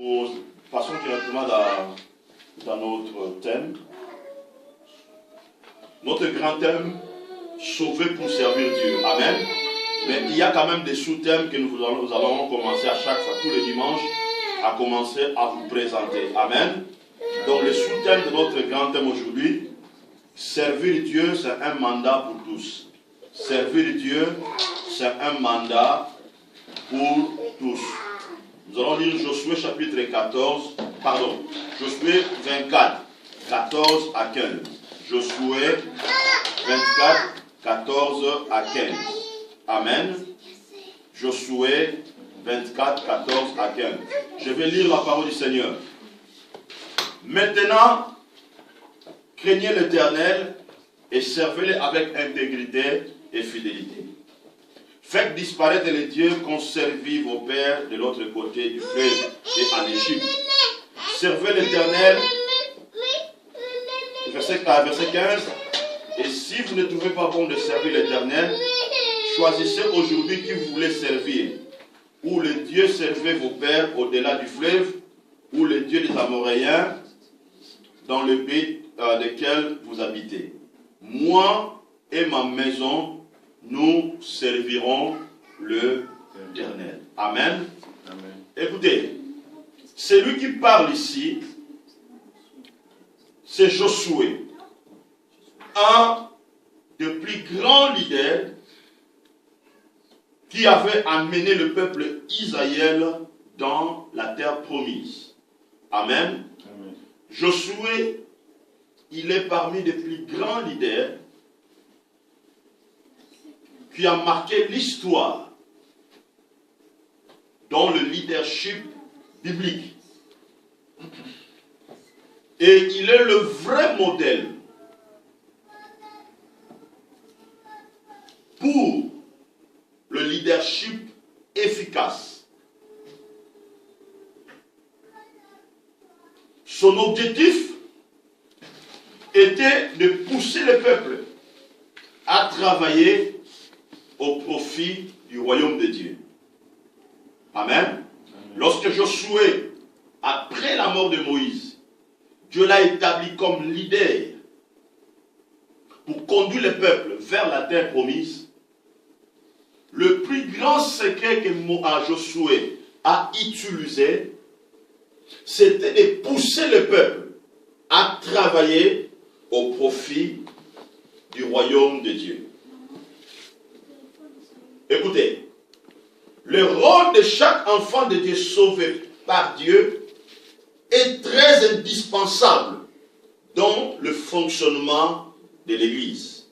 Nous passons directement dans notre thème. Notre grand thème, sauver pour servir Dieu. Amen. Mais il y a quand même des sous-thèmes que nous allons commencer à chaque fois, tous les dimanches, à commencer à vous présenter. Amen. Donc le sous-thème de notre grand thème aujourd'hui, servir Dieu, c'est un mandat pour tous. Servir Dieu, c'est un mandat pour tous. Nous allons lire Josué chapitre 24, 14 à 15. Josué 24, 14 à 15. Amen. Josué 24, 14 à 15. Je vais lire la parole du Seigneur. Maintenant, craignez l'Éternel et servez-le avec intégrité et fidélité. Faites disparaître les dieux qu'ont servi vos pères de l'autre côté du fleuve et en Égypte. Servez l'Éternel. Verset 15. Et si vous ne trouvez pas bon de servir l'Éternel, choisissez aujourd'hui qui vous voulez servir. Ou le Dieu servait vos pères au-delà du fleuve, ou le Dieu des Amoréens dans le pays desquels vous habitez. Moi et ma maison, nous servirons l'Éternel. Amen. Amen. Écoutez, celui qui parle ici, c'est Josué, un des plus grands leaders qui avait amené le peuple Israël dans la terre promise. Amen. Amen. Josué, il est parmi les plus grands leaders qui a marqué l'histoire dans le leadership biblique. Et il est le vrai modèle pour le leadership efficace. Son objectif était de pousser le peuple à travailler au profit du royaume de Dieu. Amen. Amen. Lorsque Josué, après la mort de Moïse, Dieu l'a établi comme leader pour conduire le peuple vers la terre promise, le plus grand secret que Josué a utilisé, c'était de pousser le peuple à travailler au profit du royaume de Dieu. Écoutez, le rôle de chaque enfant de Dieu sauvé par Dieu est très indispensable dans le fonctionnement de l'Église.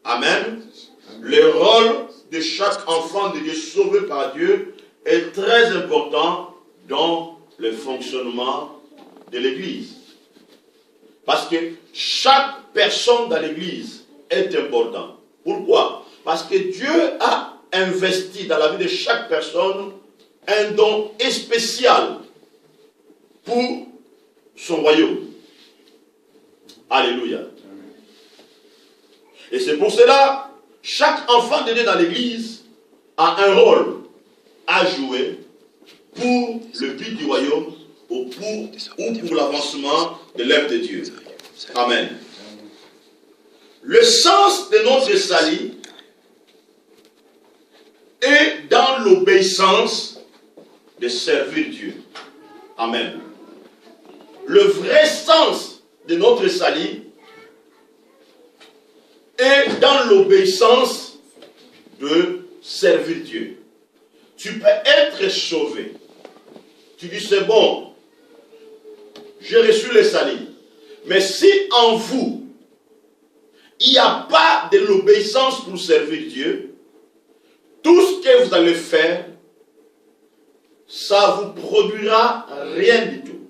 Amen. Le rôle de chaque enfant de Dieu sauvé par Dieu est très important dans le fonctionnement de l'Église. Parce que chaque personne dans l'Église est importante. Pourquoi? Parce que Dieu a investi dans la vie de chaque personne un don spécial pour son royaume. Alléluia. Et c'est pour cela, chaque enfant de Dieu dans l'église a un rôle à jouer pour le but du royaume ou pour l'avancement de l'œuvre de Dieu. Amen. Le sens de notre salut est dans l'obéissance de servir Dieu. Amen. Le vrai sens de notre salut est dans l'obéissance de servir Dieu. Tu peux être sauvé. Tu dis c'est bon, j'ai reçu le salut. Mais si en vous, il n'y a pas de l'obéissance pour servir Dieu, tout ce que vous allez faire, ça vous produira rien du tout.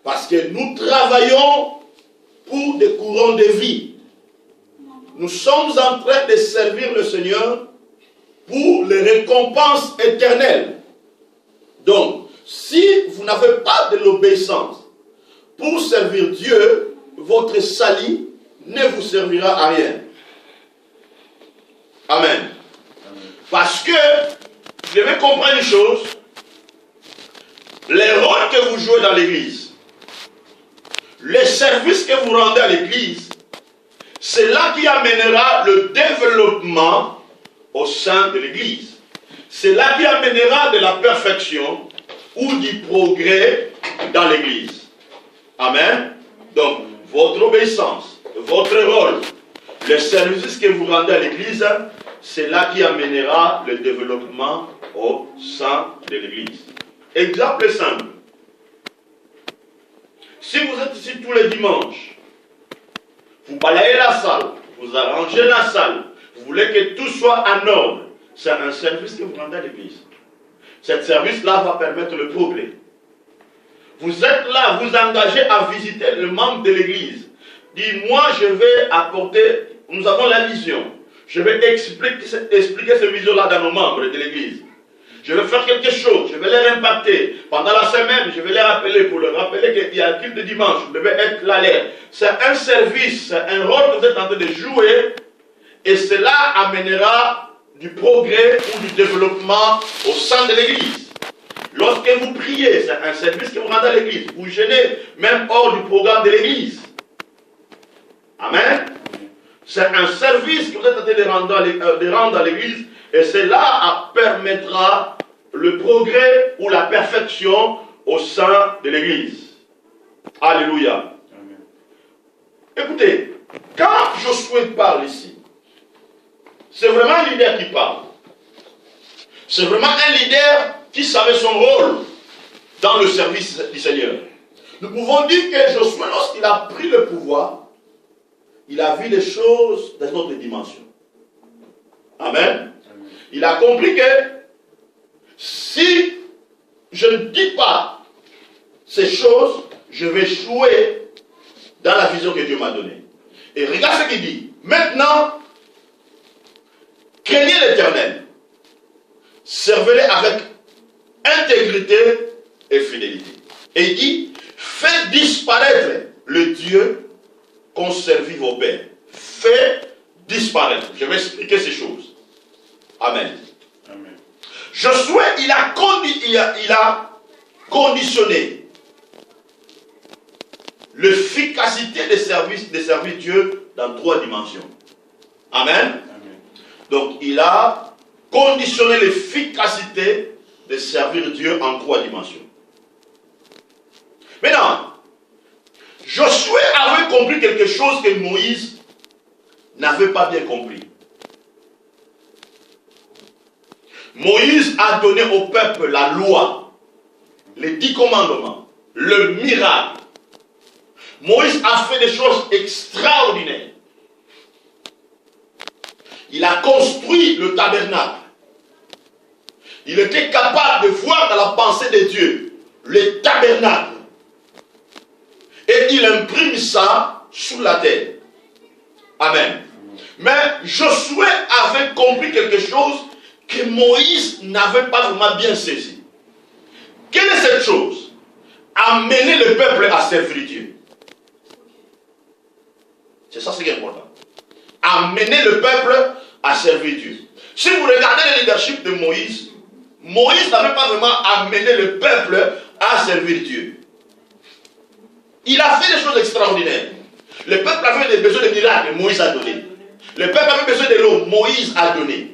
Parce que nous travaillons pour des courants de vie. Nous sommes en train de servir le Seigneur pour les récompenses éternelles. Donc, si vous n'avez pas de l'obéissance pour servir Dieu, votre salut ne vous servira à rien. Amen. Parce que, vous devez comprendre une chose, les rôles rôle que vous jouez dans l'église, les services que vous rendez à l'église, c'est là qui amènera le développement au sein de l'église. C'est là qui amènera de la perfection ou du progrès dans l'église. Amen. Donc, votre obéissance, votre rôle, les services que vous rendez à l'église, c'est là qui amènera le développement au sein de l'église. Exemple simple. Si vous êtes ici tous les dimanches, vous balayez la salle, vous arrangez la salle, vous voulez que tout soit en ordre, c'est un service que vous rendez à l'église. Ce service-là va permettre le progrès. Vous êtes là, vous engagez à visiter le membre de l'église. Dites, moi je vais apporter, nous avons la vision. Je vais expliquer cette vision-là dans nos membres de l'église. Je vais faire quelque chose, je vais les impacter. Pendant la semaine, je vais les rappeler pour leur rappeler qu'il y a un culte de dimanche, vous devez être là. C'est un service, c'est un rôle que vous êtes en train de jouer, et cela amènera du progrès ou du développement au sein de l'église. Lorsque vous priez, c'est un service que vous rendez à l'église. Vous gênez même hors du programme de l'église. Amen. C'est un service que vous êtes en train de rendre à l'église, et cela permettra le progrès ou la perfection au sein de l'église. Alléluia. Amen. Écoutez, quand Josué parle ici, c'est vraiment un leader qui parle. C'est vraiment un leader qui savait son rôle dans le service du Seigneur. Nous pouvons dire que Josué, lorsqu'il a pris le pouvoir, il a vu les choses dans notre dimension. Amen. Il a compris que si je ne dis pas ces choses, je vais échouer dans la vision que Dieu m'a donnée. Et regarde ce qu'il dit. Maintenant, craignez l'Éternel. Servez-le avec intégrité et fidélité. Et il dit, faites disparaître le Dieu qu'ont servi vos pères. Faites disparaître. Je vais expliquer ces choses. Amen. Amen. Josué, il a conditionné l'efficacité des services, de servir Dieu dans 3 dimensions. Amen. Amen. Donc, il a conditionné l'efficacité de servir Dieu en 3 dimensions. Maintenant, Josué avait compris quelque chose que Moïse n'avait pas bien compris. Moïse a donné au peuple la loi, les 10 commandements, le miracle. Moïse a fait des choses extraordinaires. Il a construit le tabernacle. Il était capable de voir dans la pensée de Dieu le tabernacle. Et il imprime ça sur la terre. Amen. Mais Josué avait compris quelque chose que Moïse n'avait pas vraiment bien saisi. Quelle est cette chose? Amener le peuple à servir Dieu. C'est ça ce qui est important. Amener le peuple à servir Dieu. Si vous regardez le leadership de Moïse, Moïse n'avait pas vraiment amené le peuple à servir Dieu. Il a fait des choses extraordinaires. Le peuple avait besoin de miracles, Moïse a donné. Le peuple avait besoin de l'eau, Moïse a donné.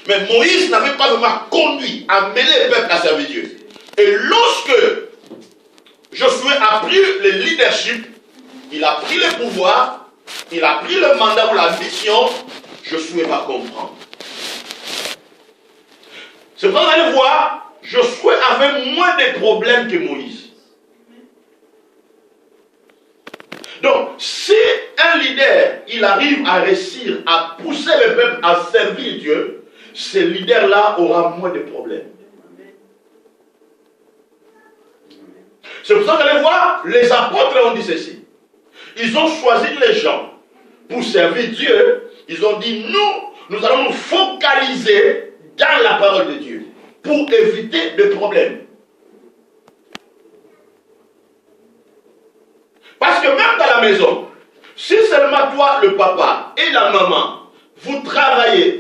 Mais Moïse n'avait pas vraiment conduit, amené le peuple à servir Dieu. Et lorsque Josué a pris le leadership, il a pris le pouvoir, il a pris le mandat ou la mission, Josué va comprendre. C'est pour ça que vous allez voir, Josué avait moins de problèmes que Moïse. Donc, si un leader, il arrive à réussir à pousser le peuple à servir Dieu, ce leader-là aura moins de problèmes. C'est pour ça que vous allez voir, les apôtres ont dit ceci. Ils ont choisi les gens pour servir Dieu. Ils ont dit, nous allons nous focaliser dans la parole de Dieu pour éviter des problèmes. Parce que même dans la maison, si seulement toi, le papa et la maman, vous travaillez,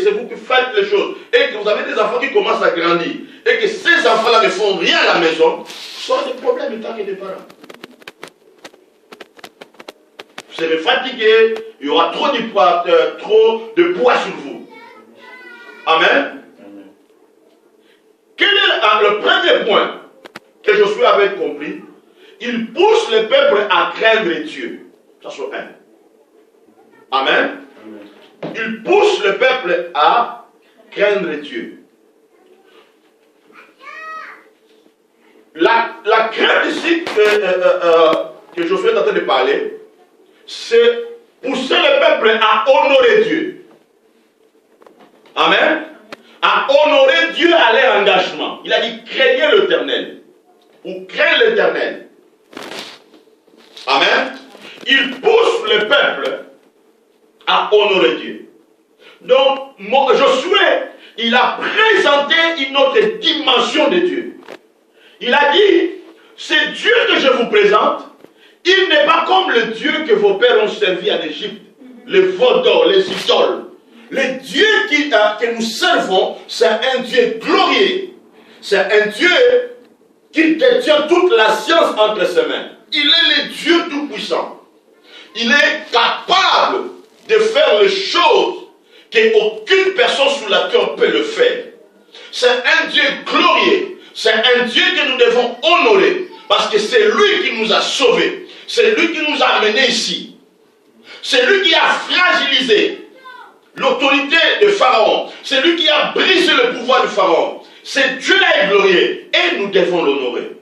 c'est vous qui faites les choses, et que vous avez des enfants qui commencent à grandir, et que ces enfants-là ne font rien à la maison, ce sont des problèmes en tant que des parents. Vous serez fatigué, il y aura trop de poids sur vous. Amen. Quel est le premier point que Josué avait compris? Il pousse le peuple à craindre Dieu. Ça c'est un. Amen. Il pousse le peuple à craindre Dieu. La crainte ici que Josué est en train de parler, c'est pousser le peuple à honorer Dieu. Amen. À honorer Dieu à leur engagement. Il a dit craignez l'Éternel. Ou craignez l'Éternel. Amen. Il pousse le peuple à honorer Dieu. Donc, Josué, il a présenté une autre dimension de Dieu. Il a dit, c'est Dieu que je vous présente. Il n'est pas comme le Dieu que vos pères ont servi en Égypte. Les veaux d'or, les idoles. Le Dieu que nous servons, c'est un Dieu glorieux. C'est un Dieu qui détient toute la science entre ses mains. Il est le Dieu tout-puissant. Il est capable de faire les choses qu'aucune personne sur la terre peut le faire. C'est un Dieu glorieux. C'est un Dieu que nous devons honorer. Parce que c'est lui qui nous a sauvés. C'est lui qui nous a amenés ici. C'est lui qui a fragilisé l'autorité de Pharaon. C'est lui qui a brisé le pouvoir de Pharaon. C'est Dieu-là est glorieux. Et nous devons l'honorer.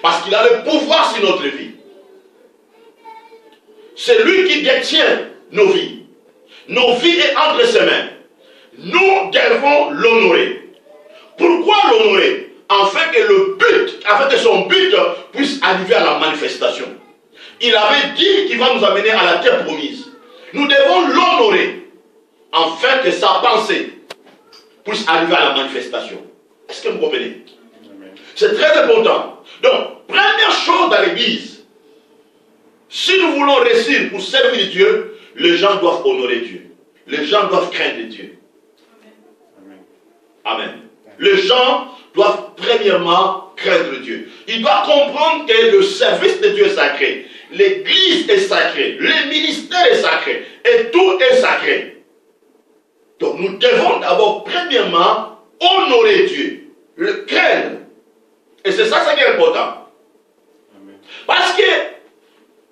Parce qu'il a le pouvoir sur notre vie. C'est lui qui détient nos vies. Nos vies est entre ses mains. Nous devons l'honorer. Pourquoi l'honorer? Afin que son but puisse arriver à la manifestation. Il avait dit qu'il va nous amener à la terre promise. Nous devons l'honorer afin que sa pensée puisse arriver à la manifestation. Est-ce que vous comprenez? C'est très important. Donc, première chose dans l'église, si nous voulons réussir pour servir Dieu, les gens doivent honorer Dieu. Les gens doivent craindre Dieu. Amen. Les gens doivent premièrement craindre Dieu. Ils doivent comprendre que le service de Dieu est sacré. L'église est sacrée. Le ministère est sacré. Et tout est sacré. Donc nous devons d'abord premièrement honorer Dieu. Le craindre. Et c'est ça qui est important. Parce que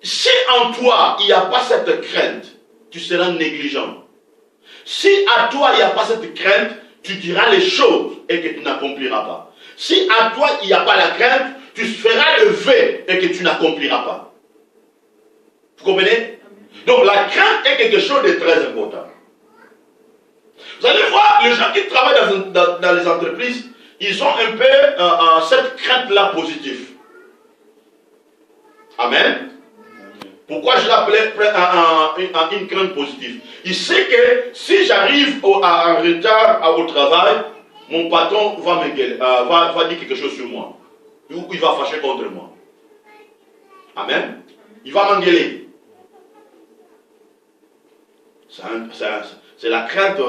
si en toi il n'y a pas cette crainte, tu seras négligent. Si à toi il n'y a pas cette crainte, tu diras les choses et que tu n'accompliras pas. Si à toi il n'y a pas la crainte, tu feras le vœu et que tu n'accompliras pas. Vous comprenez? Donc la crainte est quelque chose de très important. Vous allez voir, les gens qui travaillent dans les entreprises, ils ont un peu cette crainte-là positive. Amen. Pourquoi je l'appelais une crainte positive? Il sait que si j'arrive en retard au travail, mon patron va dire quelque chose sur moi. Ou il va fâcher contre moi. Amen. Il va m'engueuler. C'est la crainte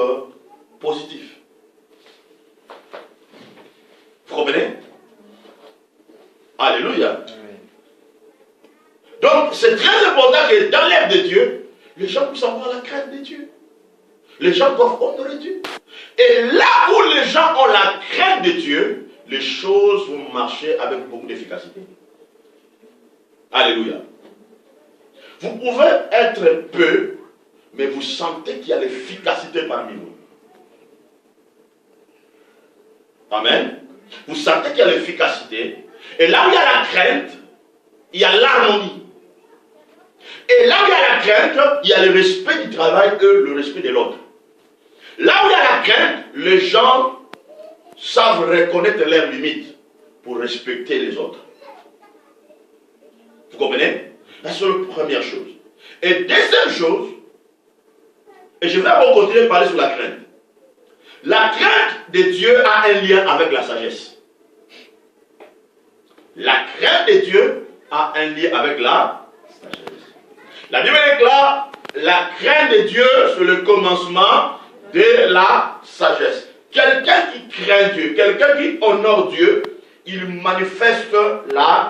positive. Vous comprenez? Alléluia. Donc, c'est très important que dans l'œuvre de Dieu, les gens puissent avoir la crainte de Dieu. Les gens doivent honorer Dieu. Et là où les gens ont la crainte de Dieu, les choses vont marcher avec beaucoup d'efficacité. Alléluia. Vous pouvez être peu, mais vous sentez qu'il y a l'efficacité parmi vous. Amen. Vous sentez qu'il y a l'efficacité. Et là où il y a la crainte, il y a l'harmonie. Et là où il y a la crainte, il y a le respect du travail et le respect de l'autre. Là où il y a la crainte, les gens savent reconnaître leurs limites pour respecter les autres. Vous comprenez? Ça, c'est la première chose. Et deuxième chose, et je vais continuer à parler sur la crainte. La crainte de Dieu a un lien avec la sagesse. La crainte de Dieu a un lien avec la sagesse. La Bible déclare, la crainte de Dieu, c'est le commencement de la sagesse. Quelqu'un qui craint Dieu, quelqu'un qui honore Dieu, il manifeste la